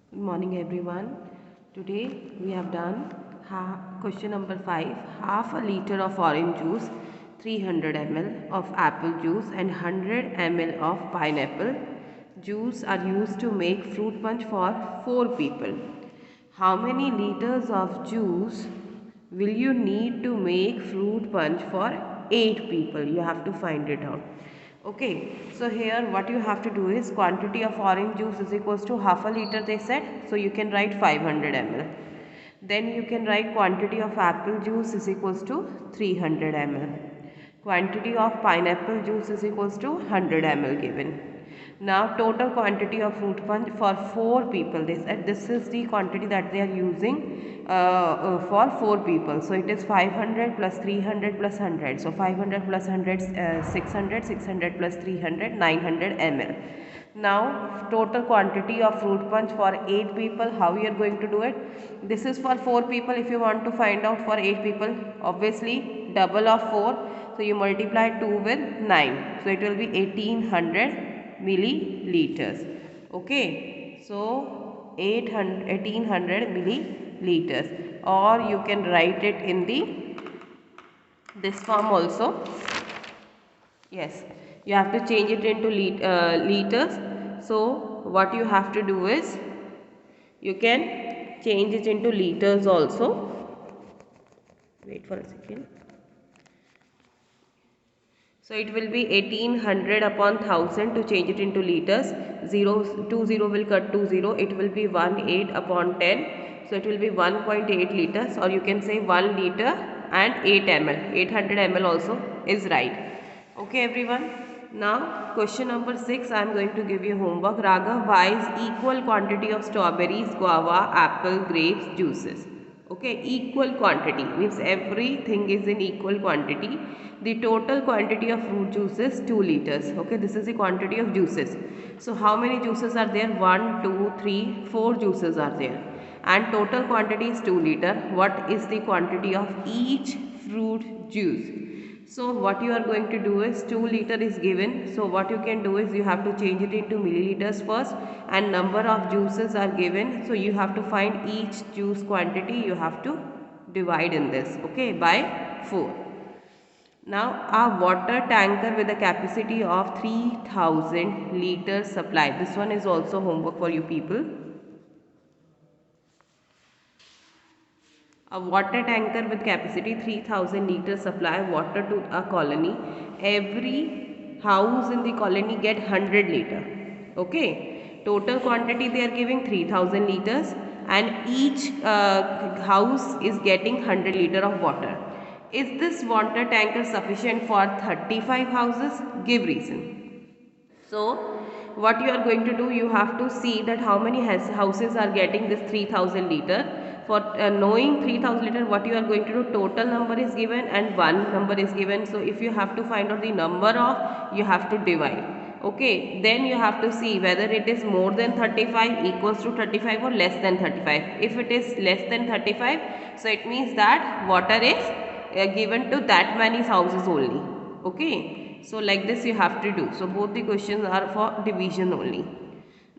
Good morning, everyone. Today we have done question number 5. Half a liter of orange juice, 300 ml of apple juice, and 100 ml of pineapple juice are used to make fruit punch for 4 people. How many liters of juice will you need to make fruit punch for 8 people? You have to find it out. Okay, so here what you have to do is quantity of orange juice is equals to half a liter they said. So you can write 500 ml. Then you can write quantity of apple juice is equals to 300 ml. Quantity of pineapple juice is equals to 100 ml given. Now total quantity of fruit punch for 4 people. This is the quantity that they are using for 4 people. So it is 500 plus 300 plus 100. So 500 plus 100 600, 600 plus 300 900 ml. Now total quantity of fruit punch for 8 people. How you are going to do it? This is for 4 people. If you want to find out for 8 people, obviously double of 4. So you multiply 2 with 9. So it will be 1800 milliliters. Okay, so 1800 milliliters, or you can write it in the this form also. Yes, you have to change it into liters. So what you have to do is you can change it into liters also. Wait for a second. So it will be 1800 upon 1000 to change it into liters. 0 will cut to 0. It will be 18 upon 10. So it will be 1.8 liters, or you can say 1 liter and 8 ml. 800 ml also is right. Okay everyone. Now question number 6, I am going to give you homework. Raghav buys equal quantity of strawberries, guava, apple, grapes, juices. Okay, equal quantity means everything is in equal quantity. The total quantity of fruit juice is 2 liters. Okay, this is the quantity of juices. So how many juices are there? 1 2 3 4 juices are there, and total quantity is 2 liter. What is the quantity of each fruit juice? So what you are going to do is 2 liter is given. So what you can do is you have to change it into milliliters first, and number of juices are given. So you have to find each juice quantity. You have to divide in this, okay, by 4. Now a water tanker with a capacity of 3000 liters supply. This one is also homework for you people. A water tanker with capacity 3000 liters supply water to a colony. Every house in the colony get 100 liter. Okay. Total quantity they are giving 3000 liters, and each house is getting 100 liter of water. Is this water tanker sufficient for 35 houses? Give reason. So what you are going to do, you have to see that how many houses are getting this 3000 liter. For knowing 3000 liter, what you are going to do, total number is given and one number is given. So if you have to find out the number of, you have to divide. Okay, then you have to see whether it is more than 35, equals to 35, or less than 35. If it is less than 35, so it means that water is given to that many houses only. Okay, so like this you have to do. So both the questions are for division only.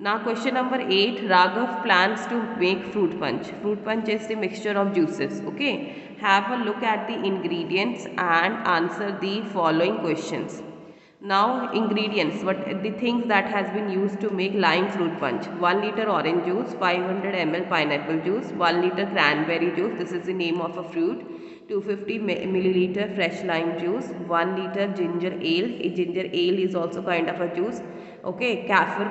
Now question number 8, Raghav plans to make fruit punch. Fruit punch is the mixture of juices. Okay, have a look at the ingredients and answer the following questions. Now ingredients, what the things that has been used to make lime fruit punch: 1 liter orange juice, 500 ml pineapple juice, 1 liter cranberry juice, this is the name of a fruit, 250 milliliter fresh lime juice, 1 liter ginger ale. A ginger ale is also kind of a juice. Okay, kaffir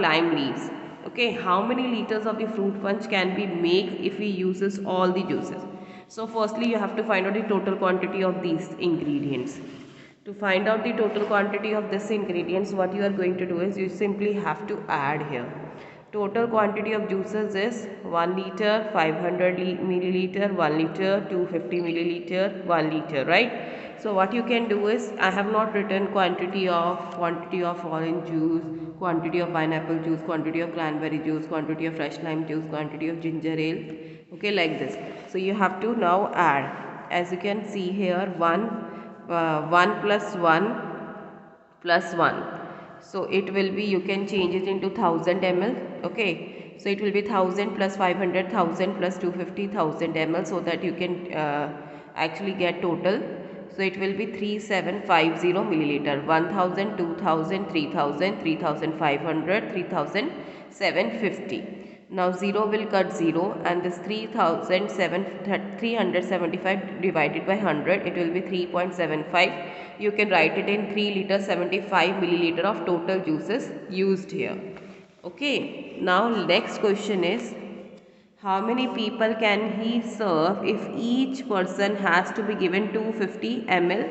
lime leaves. Okay, how many liters of the fruit punch can be made if we uses all the juices? So firstly you have to find out the total quantity of these ingredients. To find out the total quantity of this ingredients, what you are going to do is you simply have to add here. Total quantity of juices is 1 liter, 500 milliliter, 1 liter, 250 milliliter, 1 liter, right? So what you can do is, I have not written quantity of orange juice, quantity of pineapple juice, quantity of cranberry juice, quantity of fresh lime juice, quantity of ginger ale. Okay, like this. So you have to now add. As you can see here, 1 plus 1 plus 1. So it will be, you can change it into 1000 ml. Okay, so it will be 1000 plus 500, 1000 plus 250, 1000 ml, so that you can actually get total. So it will be 3750 milliliter, 1000, 2000, 3000, 3500, 3750. Now 0 will cut 0, and this 375 divided by 100, it will be 3.75. You can write it in 3 liters 75 milliliter of total juices used here. Okay, now next question is, how many people can he serve if each person has to be given 250 ml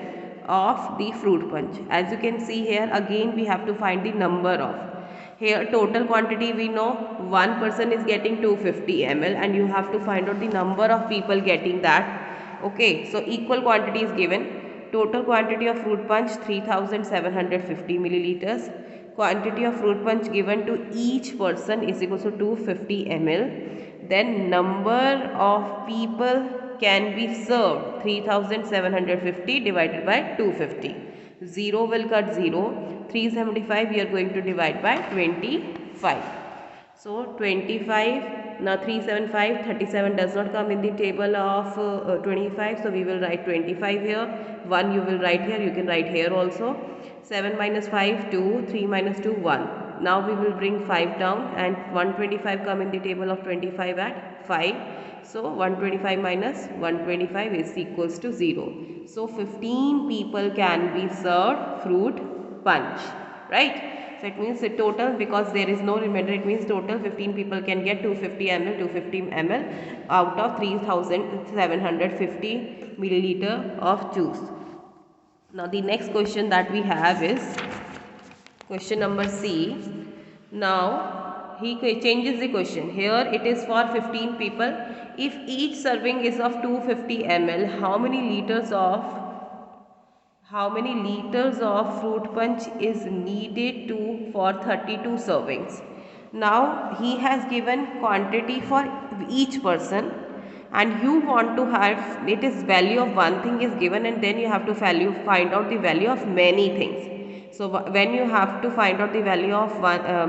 of the fruit punch? As you can see here, again we have to find the number of. Here total quantity we know, one person is getting 250 ml, and you have to find out the number of people getting that. Okay, so equal quantity is given. Total quantity of fruit punch 3750 milliliters. Quantity of fruit punch given to each person is equal to 250 ml. Then number of people can be served, 3750 divided by 250. 0 will cut 0. 375 we are going to divide by 25. So 25, now 375, 37 does not come in the table of 25. So we will write 25 here. 1 you will write here, you can write here also. 7 minus 5, 2, 3 minus 2, 1. Now we will bring 5 down, and 125 come in the table of 25 at 5. So 125 minus 125 is equals to 0. So 15 people can be served fruit punch, right? So it means the total, because there is no remainder, it means total 15 people can get 250 ml, 250 ml out of 3750 milliliter of juice. Now the next question that we have is question number C. Now he changes the question. Here it is for 15 people. If each serving is of 250 ml, how many liters of fruit punch is needed for 32 servings? Now he has given quantity for each person, and you want to have, it is value of one thing is given, and then you have to find out the value of many things. So when you have to find out the value of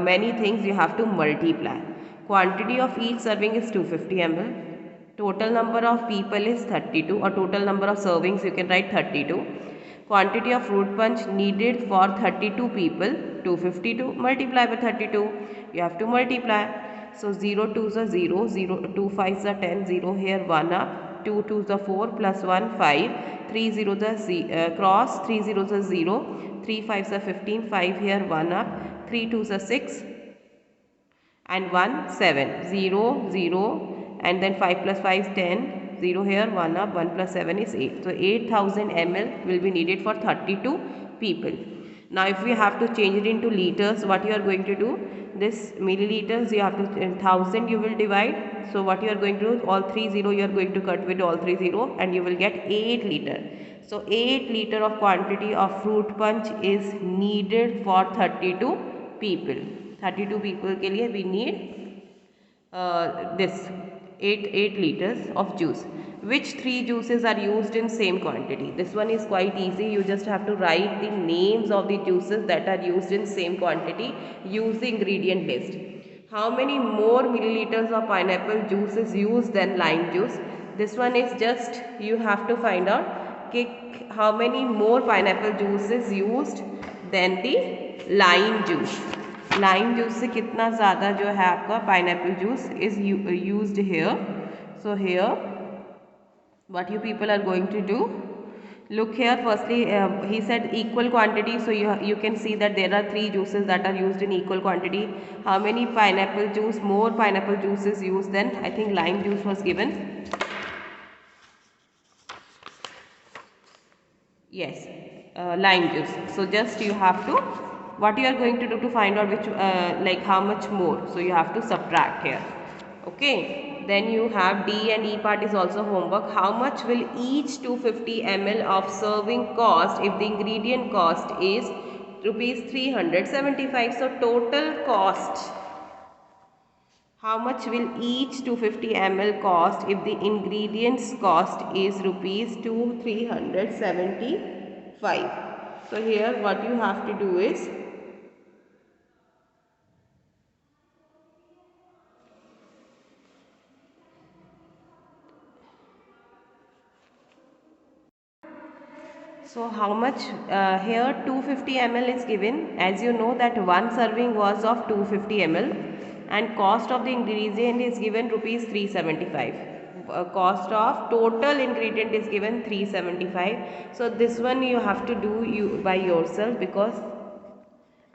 many things, you have to multiply. Quantity of each serving is 250 ml. Total number of people is 32, or total number of servings you can write 32. Quantity of fruit punch needed for 32 people, 252 multiply by 32. You have to multiply. So 0 2s are 0, 0 2 5s are 10, 0 here 1 up, 2 2s are 4 plus 1 5, 3 0s are cross, 3 0s are 0, 3 5s are 15, 5 here 1 up, 3 2s are 6 and 1 7, 0 0, and then 5 plus 5 is 10. 0 here, 1 up, 1 plus 7 is 8. So 8000 ml will be needed for 32 people. Now if we have to change it into liters, what you are going to do? This milliliters you have to 1000 you will divide. So what you are going to do? All 30 you are going to cut with all 30, and you will get 8 liter. So 8 liter of quantity of fruit punch is needed for 32 people. 32 people के लिए we need this 8 liters of juice. Which 3 juices are used in same quantity? This one is quite easy. You just have to write the names of the juices that are used in same quantity. Use the ingredient list. How many more milliliters of pineapple juice is used than lime juice? This one is just, you have to find out how many more pineapple juice is used than the lime juice. Lime juice से कितना ज़्यादा जो है आपका pineapple juice is used here. So here what you people are going to do, look here. Firstly he said equal quantity, so you can see that there are 3 juices that are used in equal quantity. How many pineapple juice, more pineapple juice is used than, I think lime juice was given. Yes, lime juice. So just you have to, what you are going to do to find out which like how much more, so you have to subtract here. Okay, then you have D and E part is also homework. How much will each 250 ml of serving cost if the ingredient cost is rupees 375? So total cost, how much will each 250 ml cost if the ingredients cost is rupees 375? So here what you have to do is, So how much here 250 ml is given. As you know that one serving was of 250 ml and cost of the ingredient is given rupees 375. Cost of total ingredient is given 375. So this one you have to do by yourself, because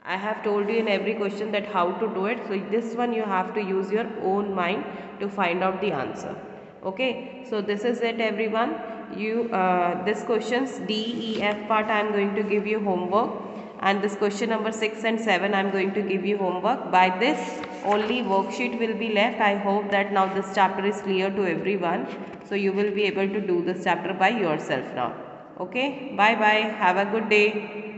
I have told you in every question that how to do it. So this one you have to use your own mind to find out the answer. Okay, so this is it everyone. You this questions D, E, F part I am going to give you homework, and this question number 6 and 7 I am going to give you homework. By this only worksheet will be left. I hope that now this chapter is clear to everyone. So you will be able to do this chapter by yourself now. Okay, bye bye. Have a good day.